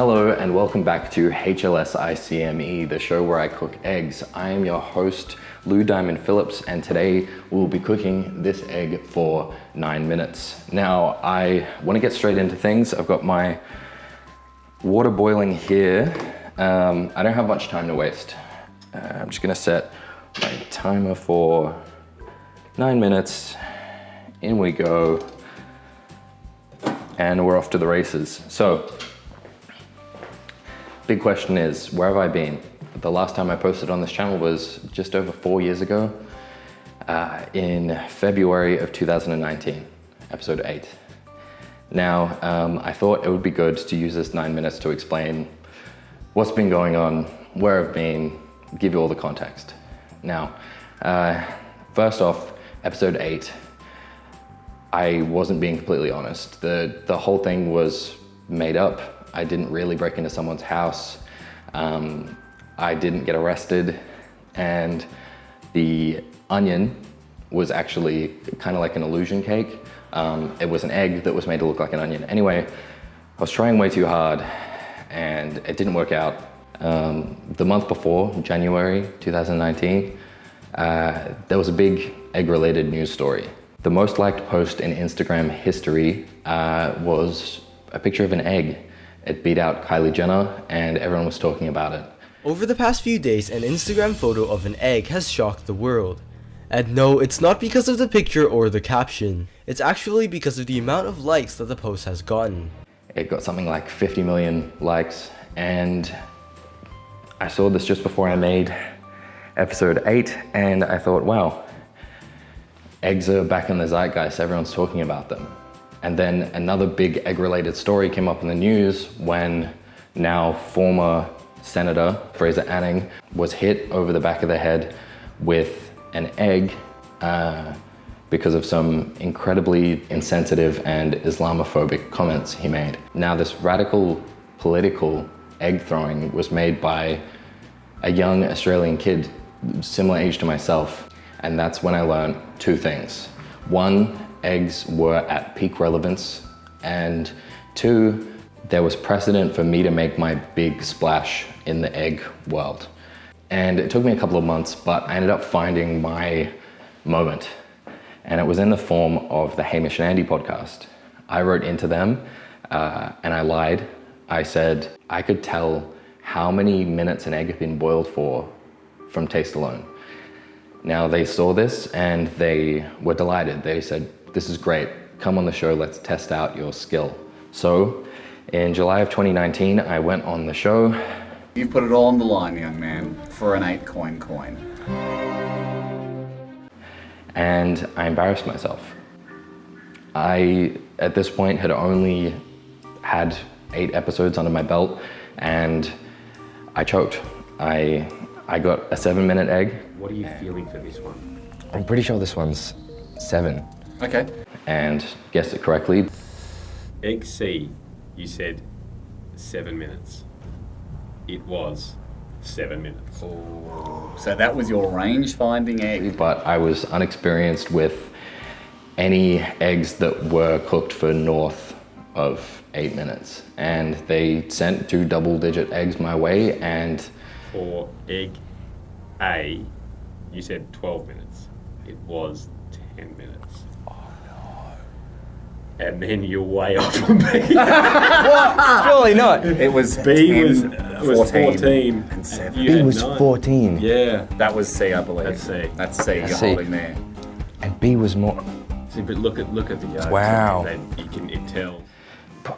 Hello and welcome back to HLSICME, the show where I cook eggs. I am your host, Lou Diamond Phillips, and today we'll be cooking this egg for 9 minutes. Now, I want to get straight into things. I've got my water boiling here. I don't have much time to waste. I'm just gonna set my timer for 9 minutes. In we go. And we're off to the races. So, big question is, where have I been? The last time I posted on this channel was just over 4 years ago, in February of 2019, episode 8. Now, I thought it would be good to use this 9 minutes to explain what's been going on, where I've been, give you all the context. Now, first off, episode 8, I wasn't being completely honest. The whole thing was made up. I didn't really break into someone's house. I didn't get arrested. And the onion was actually kind of like an illusion cake. It was an egg that was made to look like an onion. Anyway, I was trying way too hard and it didn't work out. The month before, January 2019, there was a big egg-related news story. The most liked post in Instagram history was a picture of an egg. It beat out Kylie Jenner and everyone was talking about it. Over the past few days, an Instagram photo of an egg has shocked the world. And no, it's not because of the picture or the caption. It's actually because of the amount of likes that the post has gotten. It got something like 50 million likes, and I saw this just before I made episode 8, and I thought, wow, eggs are back in the zeitgeist, everyone's talking about them. And then another big egg-related story came up in the news when now former Senator Fraser Anning was hit over the back of the head with an egg because of some incredibly insensitive and Islamophobic comments he made. Now this radical political egg throwing was made by a young Australian kid, similar age to myself. And that's when I learned two things. One, eggs were at peak relevance. And two, there was precedent for me to make my big splash in the egg world. And it took me a couple of months, but I ended up finding my moment. And it was in the form of the Hamish and Andy podcast. I wrote into them and I lied. I said I could tell how many minutes an egg had been boiled for from taste alone. Now they saw this and they were delighted. They said, this is great, come on the show, let's test out your skill. So in July of 2019, I went on the show. You put it all on the line, young man, for an 8-coin coin. And I embarrassed myself. I, at this point, had only had 8 episodes under my belt and I choked. I got a 7-minute egg. What are you feeling for this one? I'm pretty sure this one's 7. Okay. And guessed it correctly. Egg C, you said 7 minutes. It was 7 minutes. So that was your range-finding egg. But I was unexperienced with any eggs that were cooked for north of 8 minutes. And they sent 2 double-digit eggs my way, and For egg A, you said 12 minutes. It was 10 minutes. Oh no. And then you're way off on B. surely not. It was B 10, was 14. and 7. You B had was 9. 14. Yeah. That was C, I believe. That's C. That's C, you're C. holding there. And B was more. See, but look at the yolks. Wow. It tells.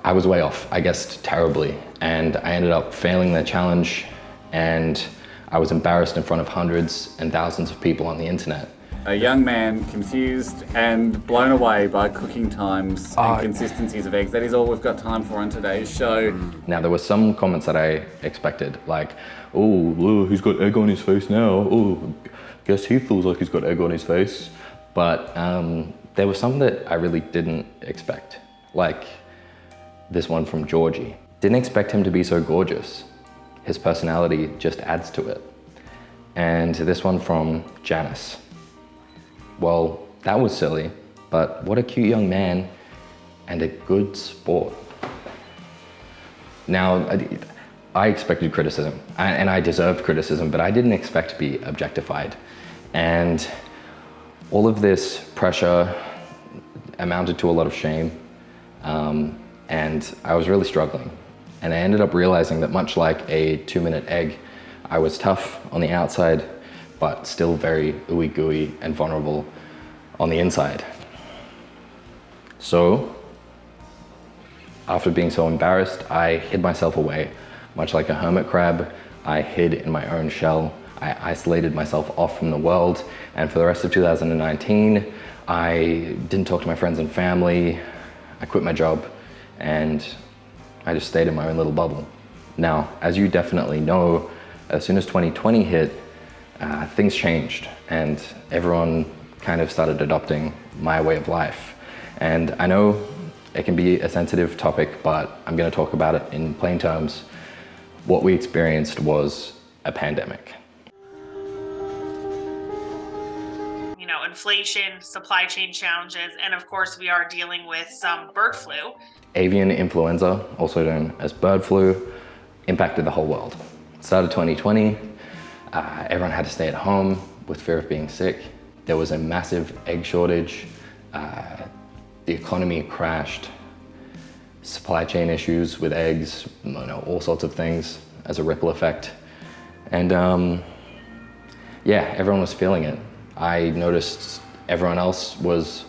I was way off. I guessed terribly. And I ended up failing the challenge, and I was embarrassed in front of hundreds and thousands of people on the internet. A young man confused and blown away by cooking times and consistencies of eggs. That is all we've got time for on today's show. Now, there were some comments that I expected, like, oh, he's got egg on his face now. Oh, guess he feels like he's got egg on his face. But there were some that I really didn't expect, like this one from Georgie. Didn't expect him to be so gorgeous. His personality just adds to it. And this one from Janice. Well, that was silly, but what a cute young man and a good sport. Now, I expected criticism, and I deserved criticism, but I didn't expect to be objectified. And all of this pressure amounted to a lot of shame, and I was really struggling. And I ended up realizing that much like a 2-minute egg, I was tough on the outside, but still very ooey gooey and vulnerable on the inside. So, after being so embarrassed, I hid myself away. Much like a hermit crab, I hid in my own shell. I isolated myself off from the world, and for the rest of 2019, I didn't talk to my friends and family. I quit my job, and I just stayed in my own little bubble. Now, as you definitely know, as soon as 2020 hit, things changed, and everyone kind of started adopting my way of life. And I know it can be a sensitive topic, but I'm going to talk about it in plain terms. What we experienced was a pandemic. You know, inflation, supply chain challenges, and of course we are dealing with some bird flu. Avian influenza, also known as bird flu, impacted the whole world. It started 2020, everyone had to stay at home with fear of being sick. There was a massive egg shortage, the economy crashed, supply chain issues with eggs, all sorts of things as a ripple effect. And yeah, everyone was feeling it. I noticed everyone else was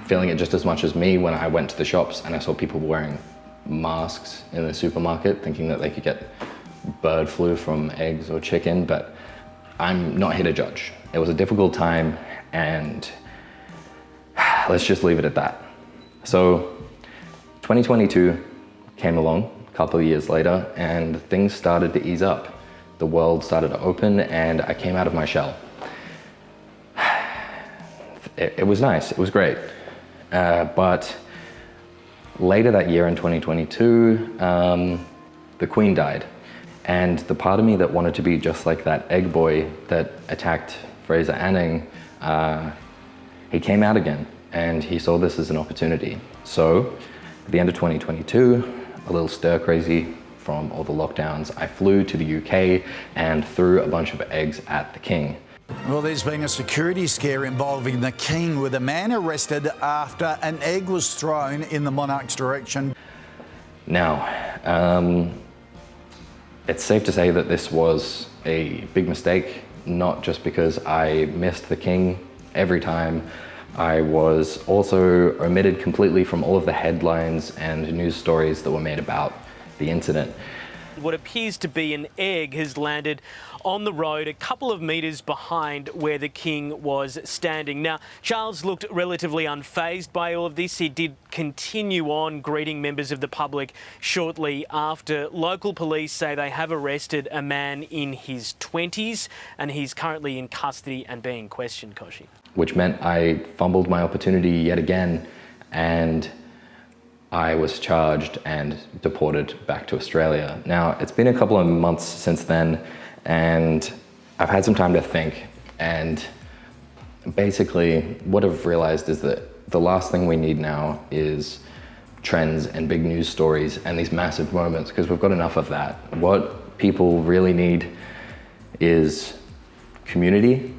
feeling it just as much as me when I went to the shops and I saw people wearing masks in the supermarket thinking that they could get bird flu from eggs or chicken, but I'm not here to judge. It was a difficult time, and let's just leave it at that. So 2022 came along a couple of years later, and things started to ease up. The world started to open, and I came out of my shell. It was nice, it was great. But later that year in 2022, the Queen died. And the part of me that wanted to be just like that egg boy that attacked Fraser Anning, he came out again, and he saw this as an opportunity. So at the end of 2022, a little stir crazy from all the lockdowns, I flew to the UK and threw a bunch of eggs at the King. Well, there's been a security scare involving the King, with a man arrested after an egg was thrown in the monarch's direction. Now, it's safe to say that this was a big mistake, not just because I missed the King every time. I was also omitted completely from all of the headlines and news stories that were made about the incident. What appears to be an egg has landed on the road a couple of metres behind where the King was standing. Now, Charles looked relatively unfazed by all of this. He did continue on greeting members of the public shortly after. Local police say they have arrested a man in his 20s, and he's currently in custody and being questioned, Koshi. Which meant I fumbled my opportunity yet again, and I was charged and deported back to Australia. Now, it's been a couple of months since then, and I've had some time to think, and basically what I've realized is that the last thing we need now is trends and big news stories and these massive moments, because we've got enough of that. What people really need is community,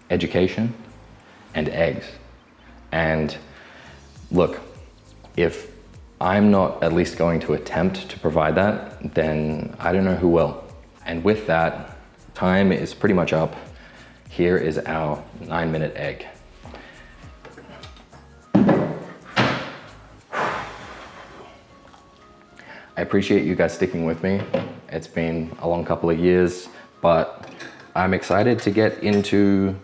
education, and eggs. And look, if I'm not at least going to attempt to provide that, then I don't know who will. And with that, time is pretty much up. Here is our 9-minute egg. I appreciate you guys sticking with me. It's been a long couple of years, but I'm excited to get into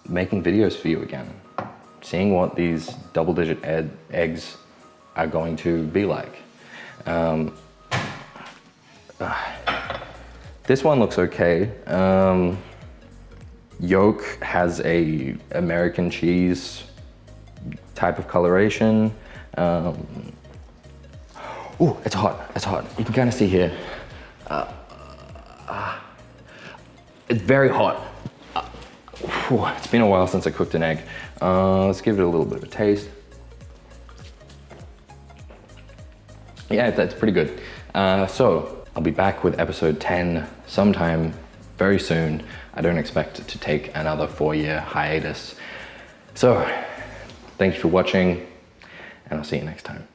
making videos for you again, seeing what these double-digit eggs are going to be like. This one looks okay. Yolk has a American cheese type of coloration. Ooh, it's hot, it's hot. You can kind of see here. It's very hot. It's been a while since I cooked an egg. Let's give it a little bit of a taste. yeah, that's pretty good. So I'll be back with episode 10 sometime very soon. I don't expect to take another 4-year hiatus. So thank you for watching, and I'll see you next time.